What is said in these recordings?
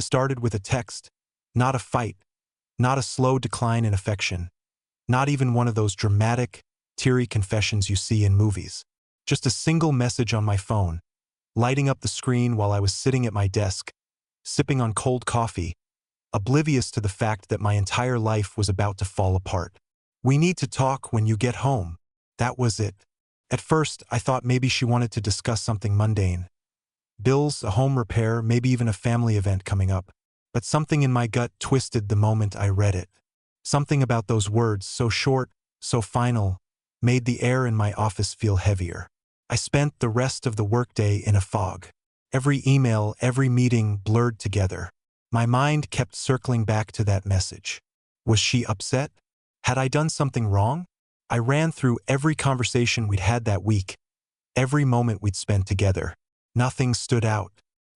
It started with a text, not a fight, not a slow decline in affection, not even one of those dramatic, teary confessions you see in movies. Just a single message on my phone, lighting up the screen while I was sitting at my desk, sipping on cold coffee, oblivious to the fact that my entire life was about to fall apart. "We need to talk when you get home." That was it. At first, I thought maybe she wanted to discuss something mundane. Bills, a home repair, maybe even a family event coming up. But something in my gut twisted the moment I read it. Something about those words, so short, so final, made the air in my office feel heavier. I spent the rest of the workday in a fog. Every email, every meeting blurred together. My mind kept circling back to that message. Was she upset? Had I done something wrong? I ran through every conversation we'd had that week, every moment we'd spent together. Nothing stood out.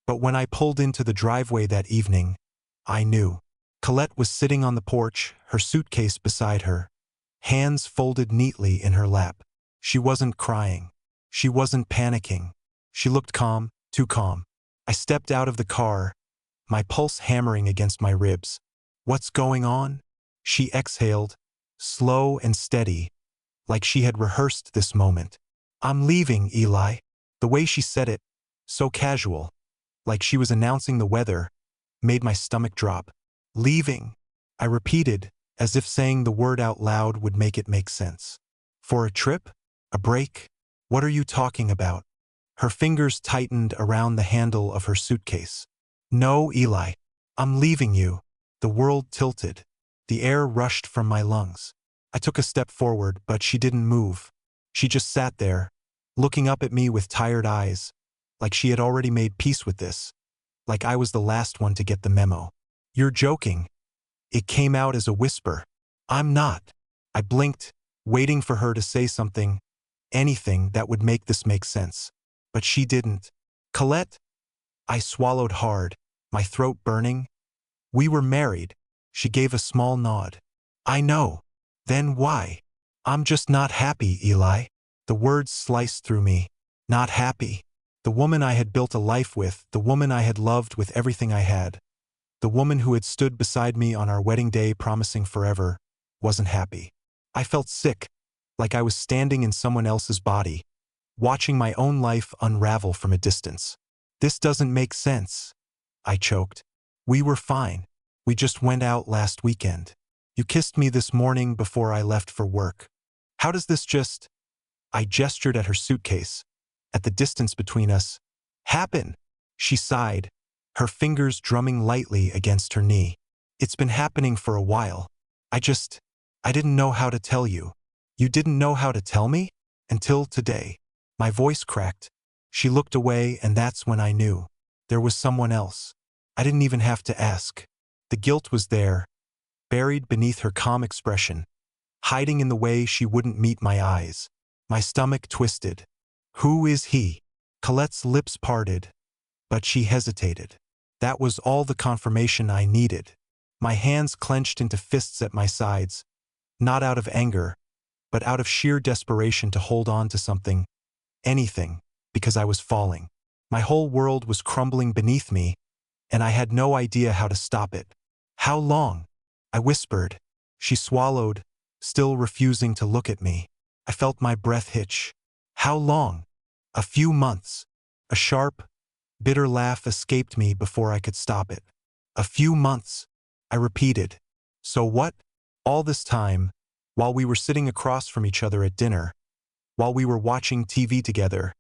But when I pulled into the driveway that evening, I knew. Colette was sitting on the porch, her suitcase beside her, hands folded neatly in her lap. She wasn't crying. She wasn't panicking. She looked calm, too calm. I stepped out of the car, my pulse hammering against my ribs. "What's going on?" She exhaled, slow and steady, like she had rehearsed this moment. "I'm leaving, Eli." The way she said it, so casual, like she was announcing the weather, made my stomach drop. "Leaving," I repeated, as if saying the word out loud would make it make sense. "For a trip? A break? What are you talking about?" Her fingers tightened around the handle of her suitcase. "No, Eli. I'm leaving you." The world tilted. The air rushed from my lungs. I took a step forward, but she didn't move. She just sat there, looking up at me with tired eyes, like she had already made peace with this, like I was the last one to get the memo. "You're joking." It came out as a whisper. "I'm not." I blinked, waiting for her to say something, anything that would make this make sense. But she didn't. "Colette?" I swallowed hard, my throat burning. "We were married." She gave a small nod. "I know. Then why?" "I'm just not happy, Eli." The words sliced through me. Not happy. The woman I had built a life with, the woman I had loved with everything I had, the woman who had stood beside me on our wedding day promising forever, wasn't happy. I felt sick, like I was standing in someone else's body, watching my own life unravel from a distance. "This doesn't make sense," I choked. "We were fine. We just went out last weekend. You kissed me this morning before I left for work. How does this just—" I gestured at her suitcase, at the distance between us. "Happen?" She sighed, her fingers drumming lightly against her knee. "It's been happening for a while. I didn't know how to tell you." "You didn't know how to tell me?" "Until today." My voice cracked. She looked away, and that's when I knew. There was someone else. I didn't even have to ask. The guilt was there, buried beneath her calm expression, hiding in the way she wouldn't meet my eyes. My stomach twisted. "Who is he?" Colette's lips parted, but she hesitated. That was all the confirmation I needed. My hands clenched into fists at my sides, not out of anger, but out of sheer desperation to hold on to something, anything, because I was falling. My whole world was crumbling beneath me, and I had no idea how to stop it. "How long?" I whispered. She swallowed, still refusing to look at me. I felt my breath hitch. "How long?" "A few months." A sharp, bitter laugh escaped me before I could stop it. "A few months," I repeated. "So what?" All this time, while we were sitting across from each other at dinner, while we were watching TV together,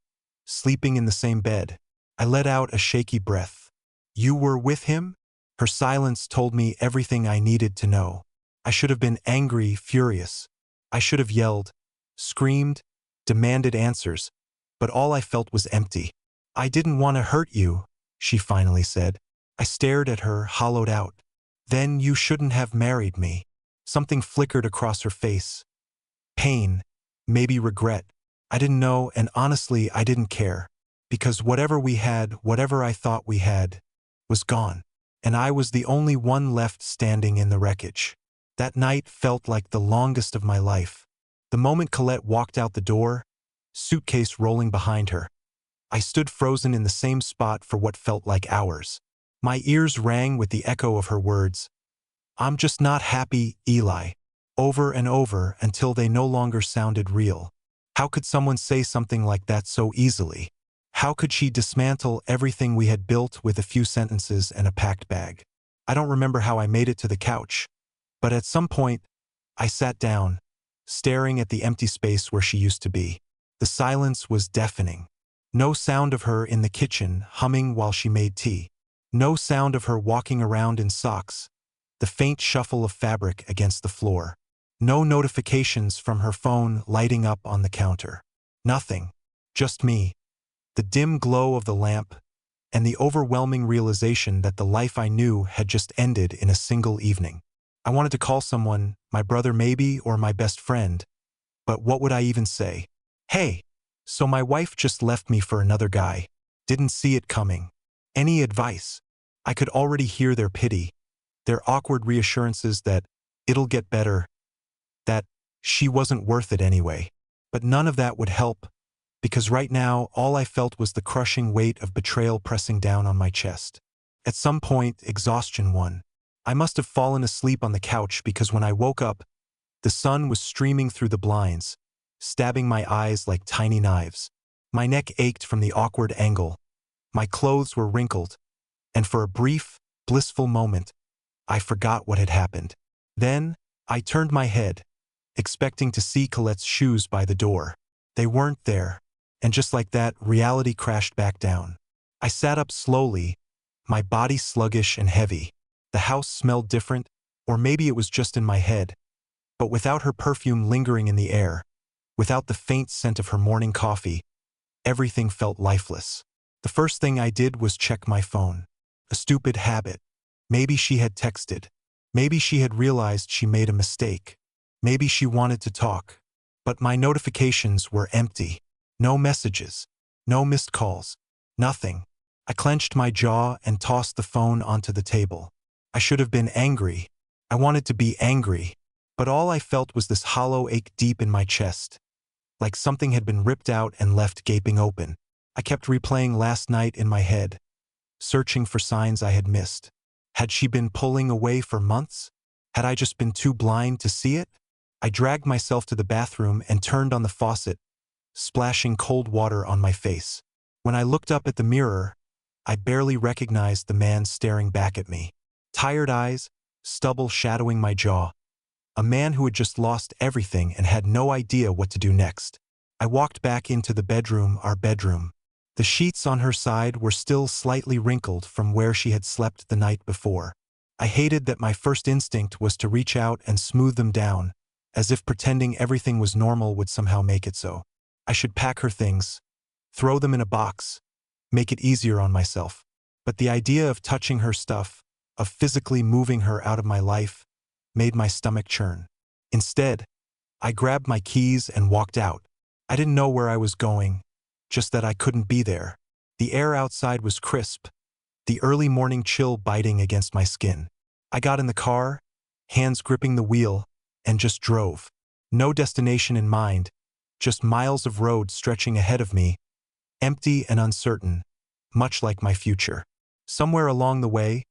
sleeping in the same bed, I let out a shaky breath. "You were with him?" Her silence told me everything I needed to know. I should have been angry, furious. I should have yelled, screamed, demanded answers, but all I felt was empty. "I didn't want to hurt you," she finally said. I stared at her, hollowed out. "Then you shouldn't have married me." Something flickered across her face. Pain, maybe regret. I didn't know, and honestly, I didn't care. Because whatever we had, whatever I thought we had, was gone. And I was the only one left standing in the wreckage. That night felt like the longest of my life. The moment Colette walked out the door, suitcase rolling behind her, I stood frozen in the same spot for what felt like hours. My ears rang with the echo of her words, "I'm just not happy, Eli," over and over until they no longer sounded real. How could someone say something like that so easily? How could she dismantle everything we had built with a few sentences and a packed bag? I don't remember how I made it to the couch, but at some point, I sat down, staring at the empty space where she used to be. The silence was deafening. No sound of her in the kitchen humming while she made tea. No sound of her walking around in socks. The faint shuffle of fabric against the floor. No notifications from her phone lighting up on the counter. Nothing. Just me. The dim glow of the lamp, and the overwhelming realization that the life I knew had just ended in a single evening. I wanted to call someone, my brother maybe, or my best friend, but what would I even say? Hey, so my wife just left me for another guy. Didn't see it coming. Any advice? I could already hear their pity, their awkward reassurances that it'll get better, that she wasn't worth it anyway. But none of that would help, because right now all I felt was the crushing weight of betrayal pressing down on my chest. At some point, exhaustion won. I must have fallen asleep on the couch because when I woke up, the sun was streaming through the blinds, stabbing my eyes like tiny knives. My neck ached from the awkward angle. My clothes were wrinkled, and for a brief, blissful moment, I forgot what had happened. Then, I turned my head, expecting to see Colette's shoes by the door. They weren't there, and just like that, reality crashed back down. I sat up slowly, my body sluggish and heavy. The house smelled different, or maybe it was just in my head, but without her perfume lingering in the air, without the faint scent of her morning coffee, everything felt lifeless. The first thing I did was check my phone. A stupid habit. Maybe she had texted. Maybe she had realized she made a mistake. Maybe she wanted to talk. But my notifications were empty. No messages. No missed calls. Nothing. I clenched my jaw and tossed the phone onto the table. I should have been angry. I wanted to be angry. But all I felt was this hollow ache deep in my chest, like something had been ripped out and left gaping open. I kept replaying last night in my head, searching for signs I had missed. Had she been pulling away for months? Had I just been too blind to see it? I dragged myself to the bathroom and turned on the faucet, splashing cold water on my face. When I looked up at the mirror, I barely recognized the man staring back at me. Tired eyes, stubble shadowing my jaw. A man who had just lost everything and had no idea what to do next. I walked back into the bedroom, our bedroom. The sheets on her side were still slightly wrinkled from where she had slept the night before. I hated that my first instinct was to reach out and smooth them down, as if pretending everything was normal would somehow make it so. I should pack her things, throw them in a box, make it easier on myself. But the idea of touching her stuff, of physically moving her out of my life, made my stomach churn. Instead, I grabbed my keys and walked out. I didn't know where I was going, just that I couldn't be there. The air outside was crisp, the early morning chill biting against my skin. I got in the car, hands gripping the wheel, and just drove. No destination in mind, just miles of road stretching ahead of me, empty and uncertain, much like my future. Somewhere along the way,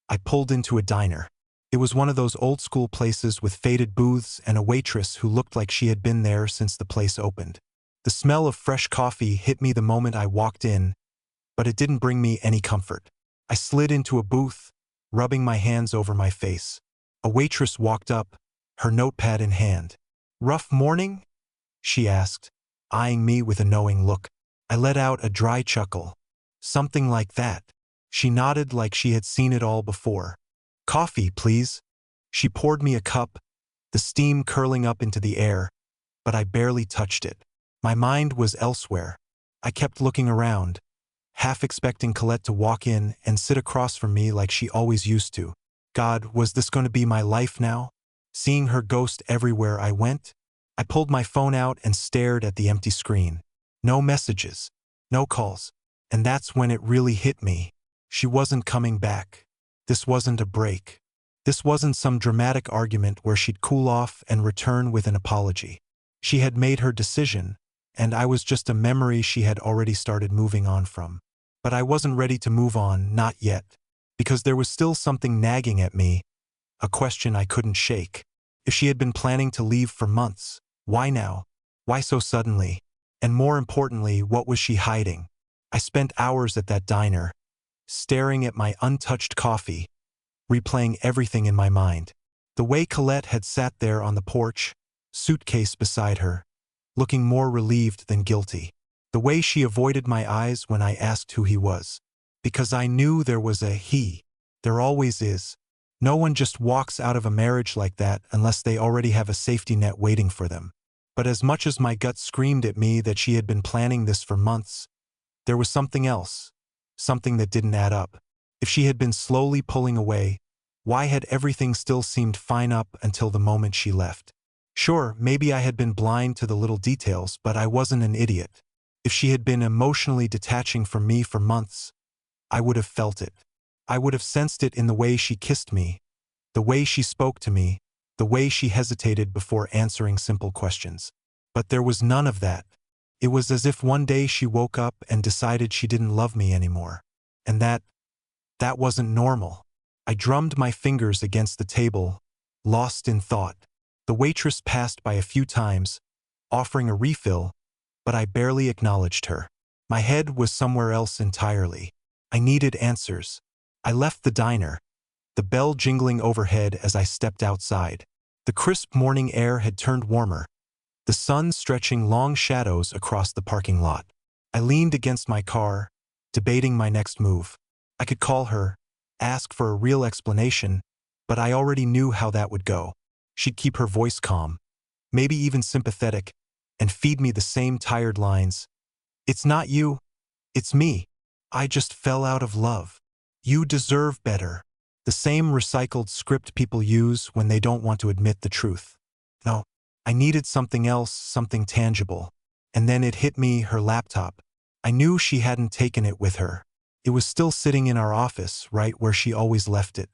I pulled into a diner. It was one of those old-school places with faded booths and a waitress who looked like she had been there since the place opened. The smell of fresh coffee hit me the moment I walked in, but it didn't bring me any comfort. I slid into a booth, rubbing my hands over my face. A waitress walked up, her notepad in hand. "Rough morning?" she asked, eyeing me with a knowing look. I let out a dry chuckle. "Something like that." She nodded like she had seen it all before. "Coffee, please." She poured me a cup, the steam curling up into the air, but I barely touched it. My mind was elsewhere. I kept looking around, half expecting Colette to walk in and sit across from me like she always used to. God, was this going to be my life now? Seeing her ghost everywhere I went? I pulled my phone out and stared at the empty screen. No messages, no calls. And that's when it really hit me. She wasn't coming back. This wasn't a break. This wasn't some dramatic argument where she'd cool off and return with an apology. She had made her decision, and I was just a memory she had already started moving on from. But I wasn't ready to move on, not yet. because there was still something nagging at me, a question I couldn't shake. If she had been planning to leave for months, why now? Why so suddenly? And more importantly, what was she hiding? I spent hours at that diner, staring at my untouched coffee, replaying everything in my mind. The way Colette had sat there on the porch, suitcase beside her, looking more relieved than guilty. The way she avoided my eyes when I asked who he was. Because I knew there was a he. There always is. No one just walks out of a marriage like that unless they already have a safety net waiting for them. But as much as my gut screamed at me that she had been planning this for months, there was something else. Something that didn't add up. If she had been slowly pulling away, why had everything still seemed fine up until the moment she left? Sure, maybe I had been blind to the little details, but I wasn't an idiot. If she had been emotionally detaching from me for months, I would have felt it. I would have sensed it in the way she kissed me, the way she spoke to me, the way she hesitated before answering simple questions. But there was none of that. It was as if one day she woke up and decided she didn't love me anymore. And that wasn't normal. I drummed my fingers against the table, lost in thought. The waitress passed by a few times, offering a refill, but I barely acknowledged her. My head was somewhere else entirely. I needed answers. I left the diner, the bell jingling overhead as I stepped outside. The crisp morning air had turned warmer, the sun stretching long shadows across the parking lot. I leaned against my car, debating my next move. I could call her, ask for a real explanation, but I already knew how that would go. She'd keep her voice calm, maybe even sympathetic, and feed me the same tired lines. It's not you, it's me. I just fell out of love. You deserve better. The same recycled script people use when they don't want to admit the truth. No, I needed something else, something tangible. And then it hit me, her laptop. I knew she hadn't taken it with her. It was still sitting in our office, right where she always left it.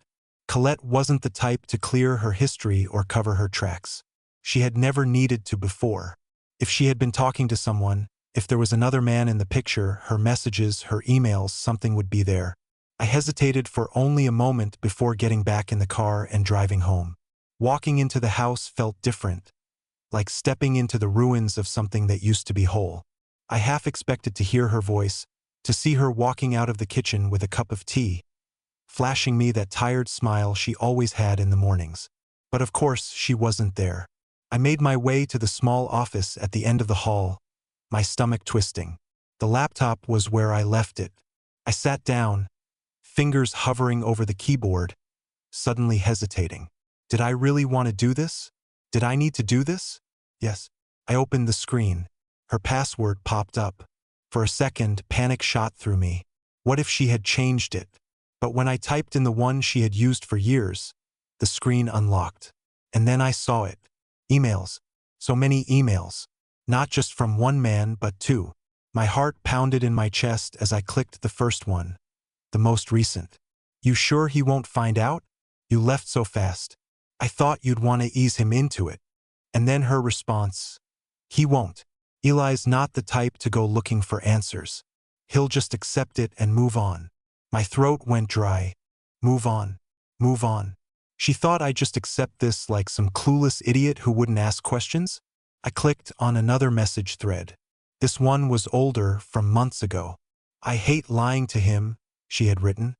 Colette wasn't the type to clear her history or cover her tracks. She had never needed to before. If she had been talking to someone, if there was another man in the picture, her messages, her emails, something would be there. I hesitated for only a moment before getting back in the car and driving home. Walking into the house felt different, like stepping into the ruins of something that used to be whole. I half expected to hear her voice, to see her walking out of the kitchen with a cup of tea, flashing me that tired smile she always had in the mornings. But of course, she wasn't there. I made my way to the small office at the end of the hall, my stomach twisting. The laptop was where I left it. I sat down, fingers hovering over the keyboard, suddenly hesitating. Did I really want to do this? Did I need to do this? Yes. I opened the screen. Her password popped up. For a second, panic shot through me. What if she had changed it? But when I typed in the one she had used for years, the screen unlocked. And then I saw it. Emails. So many emails. Not just from one man, but two. My heart pounded in my chest as I clicked the first one. The most recent. You sure he won't find out? You left so fast. I thought you'd want to ease him into it. And then her response. He won't. Eli's not the type to go looking for answers. He'll just accept it and move on. My throat went dry. Move on. Move on. She thought I'd just accept this like some clueless idiot who wouldn't ask questions? I clicked on another message thread. This one was older, from months ago. I hate lying to him, she had written.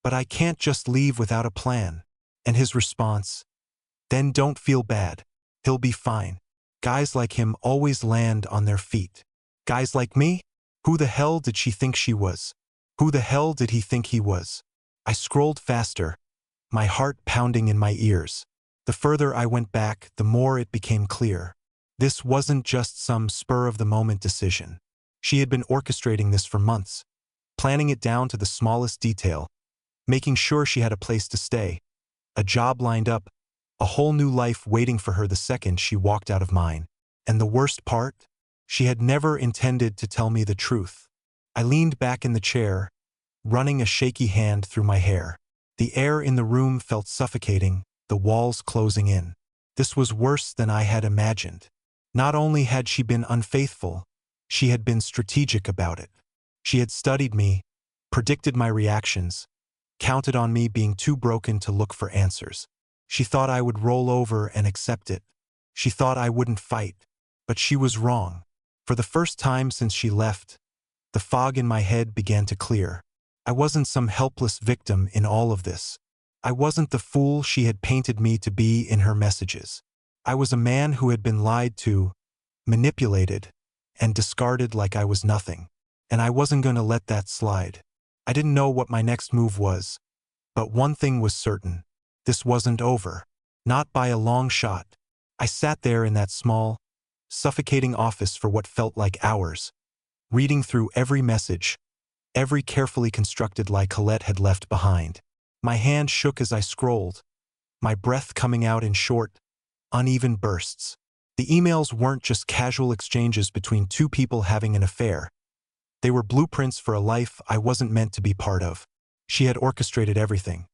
But I can't just leave without a plan. And his response. Then don't feel bad. He'll be fine. Guys like him always land on their feet. Guys like me? Who the hell did she think she was? Who the hell did he think he was? I scrolled faster, my heart pounding in my ears. The further I went back, the more it became clear. This wasn't just some spur-of-the-moment decision. She had been orchestrating this for months, planning it down to the smallest detail, making sure she had a place to stay, a job lined up, a whole new life waiting for her the second she walked out of mine. And the worst part? She had never intended to tell me the truth. I leaned back in the chair, running a shaky hand through my hair. The air in the room felt suffocating, the walls closing in. This was worse than I had imagined. Not only had she been unfaithful, she had been strategic about it. She had studied me, predicted my reactions, counted on me being too broken to look for answers. She thought I would roll over and accept it. She thought I wouldn't fight. But she was wrong. For the first time since she left, the fog in my head began to clear. I wasn't some helpless victim in all of this. I wasn't the fool she had painted me to be in her messages. I was a man who had been lied to, manipulated, and discarded like I was nothing. And I wasn't going to let that slide. I didn't know what my next move was. But one thing was certain. This wasn't over. Not by a long shot. I sat there in that small, suffocating office for what felt like hours, reading through every message, every carefully constructed lie Colette had left behind. My hand shook as I scrolled, my breath coming out in short, uneven bursts. The emails weren't just casual exchanges between two people having an affair. They were blueprints for a life I wasn't meant to be part of. She had orchestrated everything.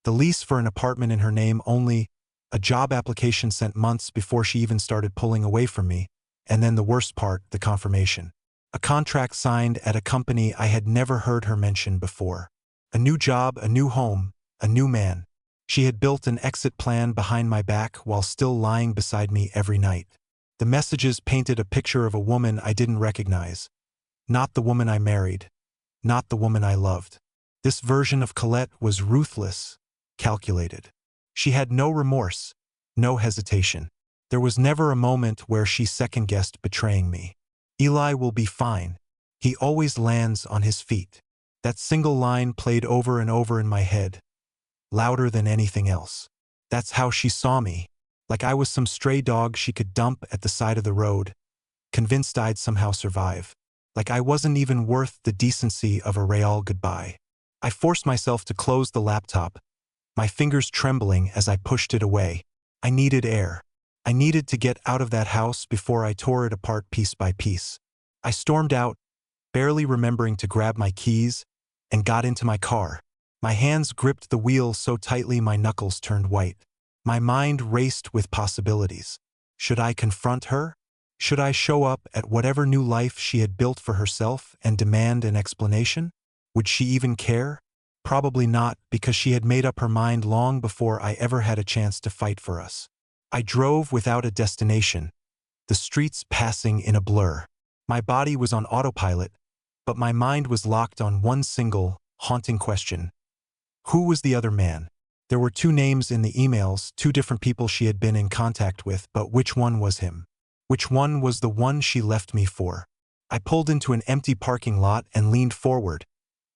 The lease for an apartment in her name only, a job application sent months before she even started pulling away from me, and then the worst part, the confirmation. A contract signed at a company I had never heard her mention before. A new job, a new home, a new man. She had built an exit plan behind my back while still lying beside me every night. The messages painted a picture of a woman I didn't recognize. Not the woman I married. Not the woman I loved. This version of Colette was ruthless, calculated. She had no remorse, no hesitation. There was never a moment where she second-guessed betraying me. Eli will be fine. He always lands on his feet. That single line played over and over in my head, louder than anything else. That's how she saw me, like I was some stray dog she could dump at the side of the road, convinced I'd somehow survive. Like I wasn't even worth the decency of a real goodbye. I forced myself to close the laptop, my fingers trembling as I pushed it away. I needed air. I needed to get out of that house before I tore it apart piece by piece. I stormed out, barely remembering to grab my keys, and got into my car. My hands gripped the wheel so tightly my knuckles turned white. My mind raced with possibilities. Should I confront her? Should I show up at whatever new life she had built for herself and demand an explanation? Would she even care? Probably not, because she had made up her mind long before I ever had a chance to fight for us. I drove without a destination, the streets passing in a blur. My body was on autopilot, but my mind was locked on one single, haunting question. Who was the other man? There were two names in the emails, two different people she had been in contact with, but which one was him? Which one was the one she left me for? I pulled into an empty parking lot and leaned forward,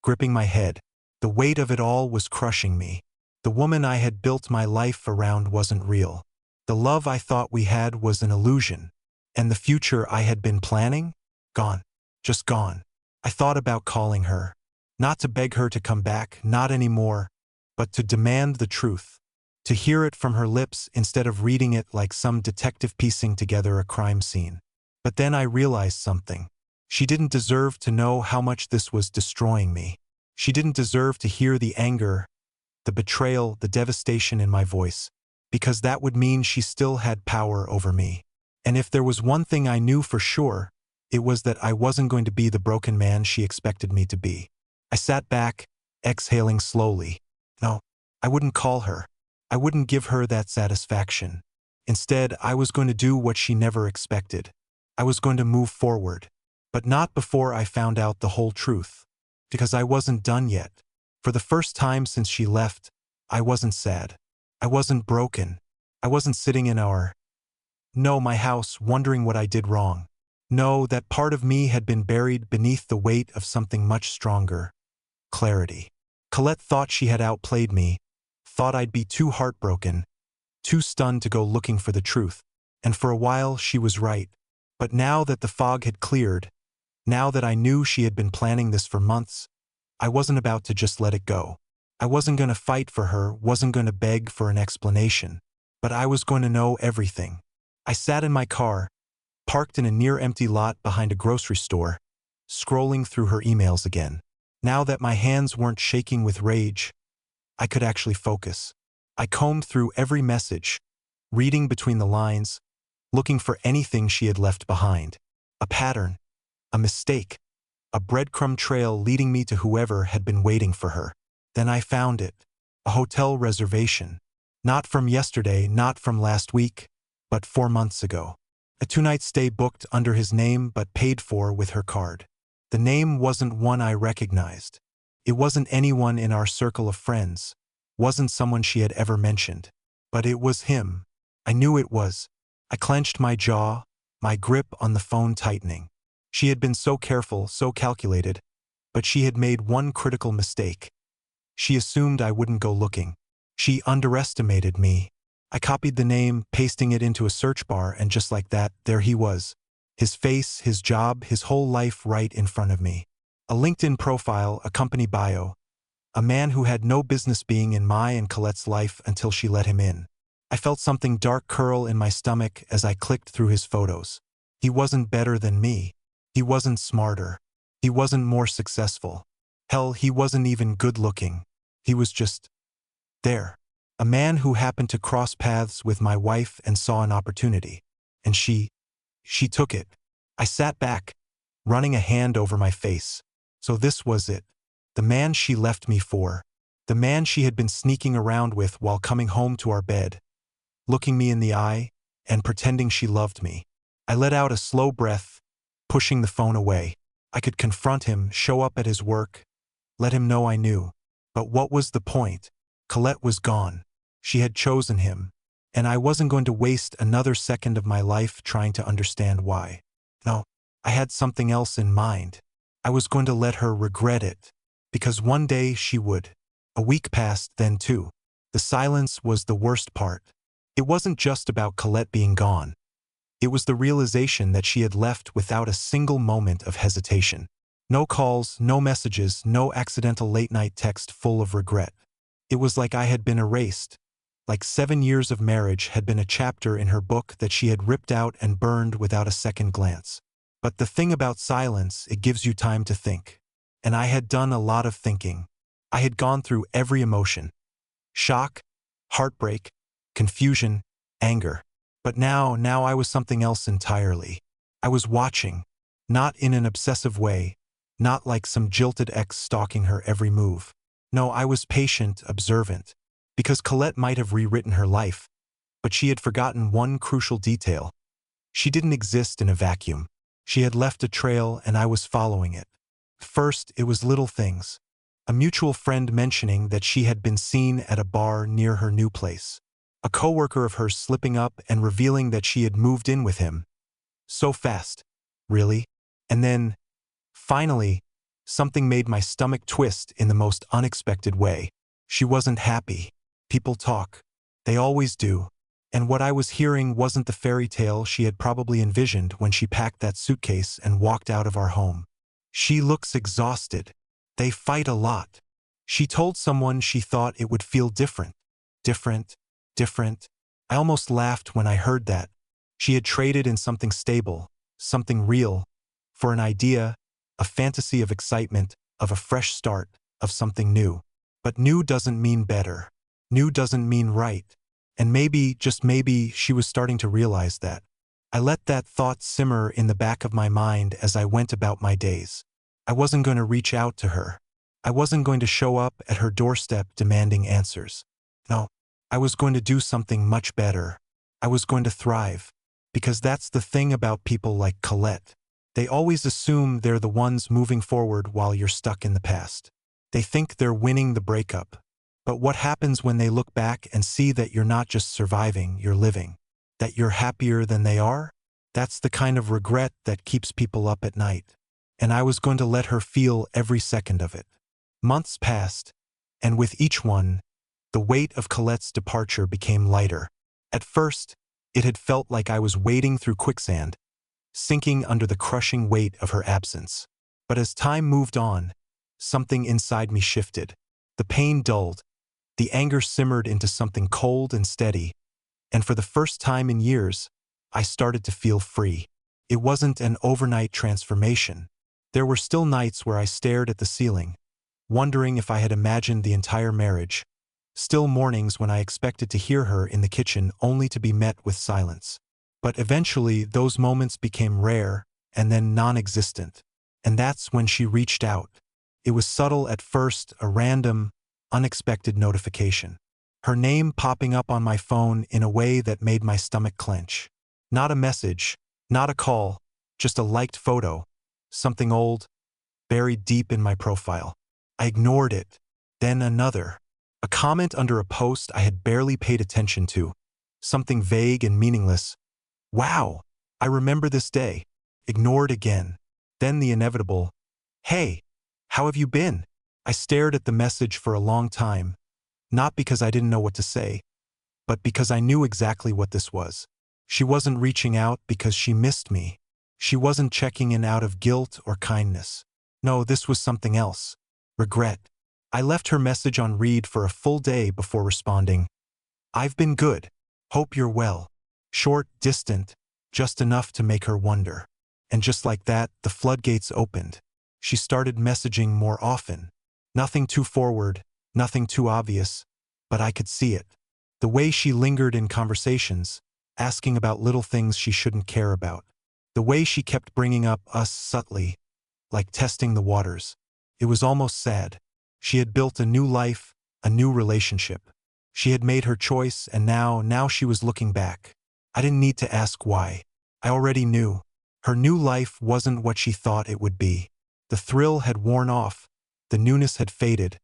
gripping my head. The weight of it all was crushing me. The woman I had built my life around wasn't real. The love I thought we had was an illusion. And the future I had been planning? Gone. Just gone. I thought about calling her. Not to beg her to come back, not anymore, but to demand the truth. To hear it from her lips instead of reading it like some detective piecing together a crime scene. But then I realized something. She didn't deserve to know how much this was destroying me. She didn't deserve to hear the anger, the betrayal, the devastation in my voice, because that would mean she still had power over me. And if there was one thing I knew for sure, it was that I wasn't going to be the broken man she expected me to be. I sat back, exhaling slowly. No, I wouldn't call her. I wouldn't give her that satisfaction. Instead, I was going to do what she never expected. I was going to move forward. But not before I found out the whole truth. Because I wasn't done yet. For the first time since she left, I wasn't sad. I wasn't broken. I wasn't sitting in my house wondering what I did wrong. No, that part of me had been buried beneath the weight of something much stronger. Clarity. Colette thought she had outplayed me, thought I'd be too heartbroken, too stunned to go looking for the truth. And for a while she was right. But now that the fog had cleared, now that I knew she had been planning this for months, I wasn't about to just let it go. I wasn't going to fight for her, wasn't going to beg for an explanation. But I was going to know everything. I sat in my car, parked in a near-empty lot behind a grocery store, scrolling through her emails again. Now that my hands weren't shaking with rage, I could actually focus. I combed through every message, reading between the lines, looking for anything she had left behind. A pattern, a mistake, a breadcrumb trail leading me to whoever had been waiting for her. Then I found it. A hotel reservation. Not from yesterday, not from last week, but 4 months ago. A 2-night stay booked under his name but paid for with her card. The name wasn't one I recognized. It wasn't anyone in our circle of friends. Wasn't someone she had ever mentioned. But it was him. I knew it was. I clenched my jaw, my grip on the phone tightening. She had been so careful, so calculated, but she had made one critical mistake. She assumed I wouldn't go looking. She underestimated me. I copied the name, pasting it into a search bar, and just like that, there he was. His face, his job, his whole life right in front of me. A LinkedIn profile, a company bio. A man who had no business being in my and Colette's life until she let him in. I felt something dark curl in my stomach as I clicked through his photos. He wasn't better than me. He wasn't smarter. He wasn't more successful. Hell, he wasn't even good-looking. He was just there. A man who happened to cross paths with my wife and saw an opportunity. And she took it. I sat back, running a hand over my face. So this was it. The man she left me for. The man she had been sneaking around with while coming home to our bed, looking me in the eye and pretending she loved me. I let out a slow breath, pushing the phone away. I could confront him, show up at his work, let him know I knew. But what was the point? Colette was gone. She had chosen him, and I wasn't going to waste another second of my life trying to understand why. No, I had something else in mind. I was going to let her regret it, because one day she would. A week passed then too. The silence was the worst part. It wasn't just about Colette being gone. It was the realization that she had left without a single moment of hesitation. No calls, no messages, no accidental late-night text full of regret. It was like I had been erased. Like 7 years of marriage had been a chapter in her book that she had ripped out and burned without a second glance. But the thing about silence, it gives you time to think. And I had done a lot of thinking. I had gone through every emotion. Shock, heartbreak, confusion, anger. But now I was something else entirely. I was watching, not in an obsessive way, not like some jilted ex stalking her every move. No, I was patient, observant. Because Colette might have rewritten her life, but she had forgotten one crucial detail. She didn't exist in a vacuum. She had left a trail and I was following it. First, it was little things. A mutual friend mentioning that she had been seen at a bar near her new place. A coworker of hers slipping up and revealing that she had moved in with him. So fast. Really? And then, finally, something made my stomach twist in the most unexpected way. She wasn't happy. People talk. They always do. And what I was hearing wasn't the fairy tale she had probably envisioned when she packed that suitcase and walked out of our home. She looks exhausted. They fight a lot. She told someone she thought it would feel different. Different. I almost laughed when I heard that. She had traded in something stable, something real, for an idea, a fantasy of excitement, of a fresh start, of something new. But new doesn't mean better. New doesn't mean right. And maybe, just maybe, she was starting to realize that. I let that thought simmer in the back of my mind as I went about my days. I wasn't going to reach out to her. I wasn't going to show up at her doorstep demanding answers. No, I was going to do something much better. I was going to thrive. Because that's the thing about people like Colette. They always assume they're the ones moving forward while you're stuck in the past. They think they're winning the breakup. But what happens when they look back and see that you're not just surviving, you're living? That you're happier than they are? That's the kind of regret that keeps people up at night. And I was going to let her feel every second of it. Months passed, and with each one, the weight of Colette's departure became lighter. At first, it had felt like I was wading through quicksand, sinking under the crushing weight of her absence. But as time moved on, something inside me shifted. The pain dulled. The anger simmered into something cold and steady, and for the first time in years, I started to feel free. It wasn't an overnight transformation. There were still nights where I stared at the ceiling, wondering if I had imagined the entire marriage. Still mornings when I expected to hear her in the kitchen only to be met with silence. But eventually, those moments became rare and then non-existent. And that's when she reached out. It was subtle at first, a random, unexpected notification. Her name popping up on my phone in a way that made my stomach clench. Not a message, not a call, just a liked photo, something old, buried deep in my profile. I ignored it. Then another. A comment under a post I had barely paid attention to. Something vague and meaningless. Wow, I remember this day. Ignored again. Then the inevitable, hey, how have you been? I stared at the message for a long time, not because I didn't know what to say, but because I knew exactly what this was. She wasn't reaching out because she missed me. She wasn't checking in out of guilt or kindness. No, this was something else. Regret. I left her message on read for a full day before responding. I've been good. Hope you're well. Short, distant, just enough to make her wonder. And just like that, the floodgates opened. She started messaging more often. Nothing too forward, nothing too obvious, but I could see it. The way she lingered in conversations, asking about little things she shouldn't care about. The way she kept bringing up us subtly, like testing the waters. It was almost sad. She had built a new life, a new relationship. She had made her choice, and now she was looking back. I didn't need to ask why. I already knew. Her new life wasn't what she thought it would be. The thrill had worn off, the newness had faded,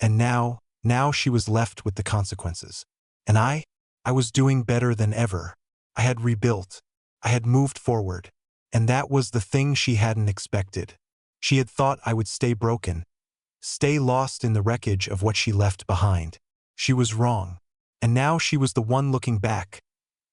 and now she was left with the consequences. And I was doing better than ever. I had rebuilt. I had moved forward. And that was the thing she hadn't expected. She had thought I would stay broken, stay lost in the wreckage of what she left behind. She was wrong. And now she was the one looking back,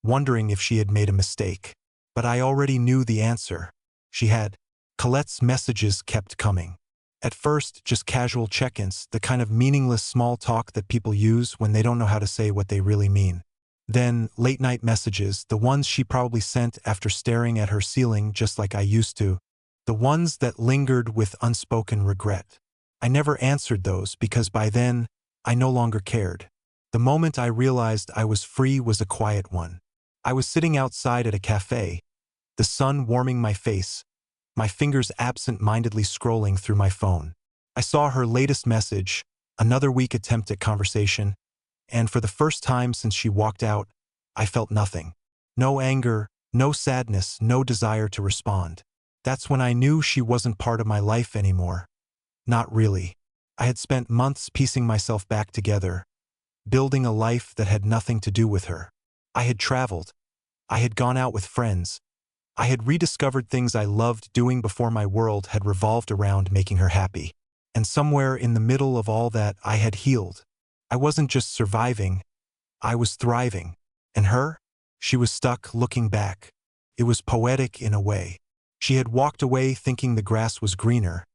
wondering if she had made a mistake. But I already knew the answer. She had. Colette's messages kept coming. At first, just casual check-ins, the kind of meaningless small talk that people use when they don't know how to say what they really mean. Then, late-night messages, the ones she probably sent after staring at her ceiling just like I used to. The ones that lingered with unspoken regret. I never answered those because by then, I no longer cared. The moment I realized I was free was a quiet one. I was sitting outside at a cafe, the sun warming my face, my fingers absent-mindedly scrolling through my phone. I saw her latest message, another weak attempt at conversation, and for the first time since she walked out, I felt nothing. No anger, no sadness, no desire to respond. That's when I knew she wasn't part of my life anymore. Not really. I had spent months piecing myself back together, building a life that had nothing to do with her. I had traveled. I had gone out with friends. I had rediscovered things I loved doing before my world had revolved around making her happy. And somewhere in the middle of all that, I had healed. I wasn't just surviving, I was thriving. And her? She was stuck looking back. It was poetic in a way. She had walked away thinking the grass was greener,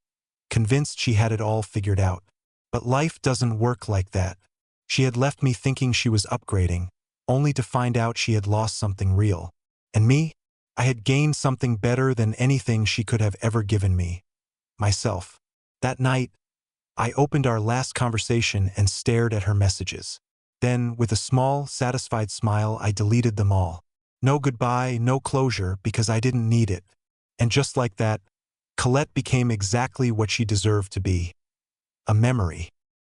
convinced she had it all figured out. But life doesn't work like that. She had left me thinking she was upgrading, only to find out she had lost something real. And me? I had gained something better than anything she could have ever given me. Myself. That night, I opened our last conversation and stared at her messages. Then, with a small, satisfied smile, I deleted them all. No goodbye, no closure, because I didn't need it. And just like that, Colette became exactly what she deserved to be. A memory.